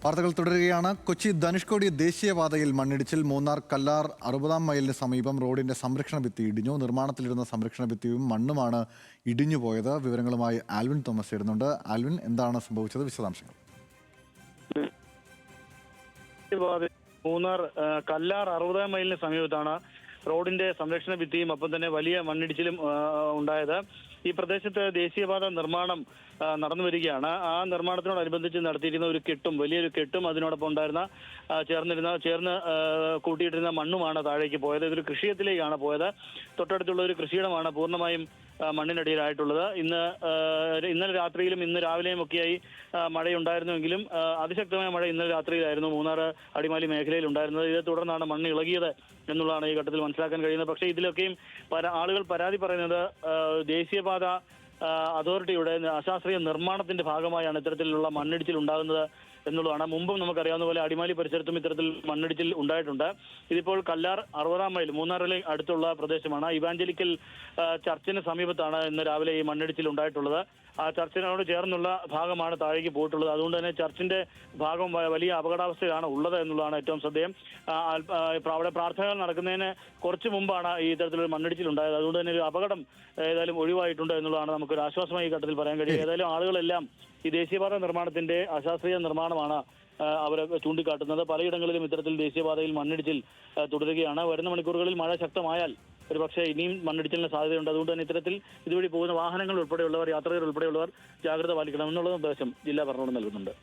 വാർത്തകൾ തുടരുകയാണ്. കൊച്ചി ധനുഷ്കോടി ദേശീയപാതയിൽ മണ്ണിടിച്ചിൽ. മൂന്നാർ കല്ലാർ 60-ാം മൈലിന് സമീപം റോഡിന്റെ സംരക്ഷണ ഭിത്തി ഇടിഞ്ഞു. നിർമ്മാണത്തിലിരുന്ന സംരക്ഷണ ഭിത്തിയും മണ്ണുമാണ് ഇടിഞ്ഞുപോയത്. വിവരങ്ങളുമായി ആൽവിൻ തോമസ് ചേരുന്നുണ്ട്. ആൽവിൻ, എന്താണ് സംഭവിച്ചത്? വിശദാംശങ്ങൾ. മൂന്നാർ കല്ലാർ 60-ാം മൈലിന് സമീപത്താണ് റോഡിന്റെ സംരക്ഷണ ഭിത്തിയും ഒപ്പം തന്നെ വലിയ മണ്ണിടിച്ചിലും ഉണ്ടായത്. ഈ പ്രദേശത്ത് ദേശീയപാത നിർമ്മാണം നടന്നു വരികയാണ്. ആ നിർമ്മാണത്തിനോടനുബന്ധിച്ച് നടത്തിയിരുന്ന ഒരു കെട്ടും, വലിയൊരു കെട്ടും അതിനോടൊപ്പം ഉണ്ടായിരുന്ന ചേർന്ന് കൂട്ടിയിട്ടിരുന്ന മണ്ണുമാണ് താഴേക്ക് പോയത്. ഇതൊരു കൃഷിയിടത്തിലേക്കാണ് പോയത്. തൊട്ടടുത്തുള്ള ഒരു കൃഷിയിടമാണ് പൂർണ്ണമായും മണ്ണിനടിയിലായിട്ടുള്ളത്. ഇന്നലെ രാത്രിയിലും ഇന്ന് രാവിലെയും ഒക്കെയായി മഴയുണ്ടായിരുന്നുവെങ്കിലും അതിശക്തമായ മഴ ഇന്നലെ രാത്രിയിലായിരുന്നു മൂന്നാർ അടിമാലി മേഖലയിൽ ഉണ്ടായിരുന്നത്. ഇതേ തുടർന്നാണ് മണ്ണ് ഇളകിയത് എന്നുള്ളതാണ് ഈ ഘട്ടത്തിൽ മനസ്സിലാക്കാൻ കഴിയുന്നത്. പക്ഷേ ഇതിലൊക്കെയും ആളുകൾ പരാതി പറയുന്നത് ദേശീയപാത അതോറിറ്റിയുടെ അശാസ്ത്രീയ നിർമ്മാണത്തിന്റെ ഭാഗമായാണ് ഇത്തരത്തിലുള്ള മണ്ണിടിച്ചിൽ ഉണ്ടാകുന്നത് എന്നുള്ളതാണ്. മുമ്പും നമുക്കറിയാവുന്ന പോലെ അടിമാലി പരിസരത്തും ഇത്തരത്തിൽ മണ്ണിടിച്ചിൽ ഉണ്ടായിട്ടുണ്ട്. ഇതിപ്പോൾ കല്ലാർ 60-ാം മൈൽ മൂന്നാറിലെ അടുത്തുള്ള പ്രദേശമാണ്. ഇവാഞ്ചലിക്കൽ ചർച്ചിന് സമീപത്താണ് ഇന്ന് രാവിലെ ഈ മണ്ണിടിച്ചിൽ ഉണ്ടായിട്ടുള്ളത്. ആ ചർച്ചിനോട് ചേർന്നുള്ള ഭാഗമാണ് താഴേക്ക് പോയിട്ടുള്ളത്. അതുകൊണ്ട് തന്നെ ചർച്ചിന്റെ ഭാഗം വലിയ അപകടാവസ്ഥയിലാണ് ഉള്ളത് എന്നുള്ളതാണ് ഏറ്റവും ശ്രദ്ധേയം. അവിടെ പ്രാർത്ഥനകൾ നടക്കുന്നതിന് കുറച്ച് മുമ്പാണ് ഈ ഇത്തരത്തിലൊരു മണ്ണിടിച്ചിൽ ഉണ്ടായത്. അതുകൊണ്ട് തന്നെ ഒരു അപകടം ഏതായാലും ഒഴിവായിട്ടുണ്ട് എന്നുള്ളതാണ് നമുക്കൊരു ആശ്വാസമായി ഈ ഘട്ടത്തിൽ പറയാൻ കഴിയും. ഏതായാലും ആളുകളെല്ലാം ഈ ദേശീയപാത നിർമ്മാണത്തിന്റെ അശാസ്ത്രീയ നിർമ്മാണമാണ് അവരെ ചൂണ്ടിക്കാട്ടുന്നത്. പലയിടങ്ങളിലും ഇത്തരത്തിൽ ദേശീയപാതയിൽ മണ്ണിടിച്ചിൽ തുടരുകയാണ്. വരുന്ന മണിക്കൂറുകളിൽ മഴ ശക്തമായാൽ ഒരുപക്ഷെ ഇനിയും മണ്ണിടിച്ചിലിന് സാധ്യതയുണ്ട്. അതുകൊണ്ട് തന്നെ ഇത്തരത്തിൽ ഇതുവഴി പോകുന്ന വാഹനങ്ങൾ ഉൾപ്പെടെയുള്ളവർ, യാത്രികർ ഉൾപ്പെടെയുള്ളവർ ജാഗ്രത പാലിക്കണം എന്നുള്ള നിർദ്ദേശം ജില്ലാ ഭരണകൂടം നൽകുന്നുണ്ട്.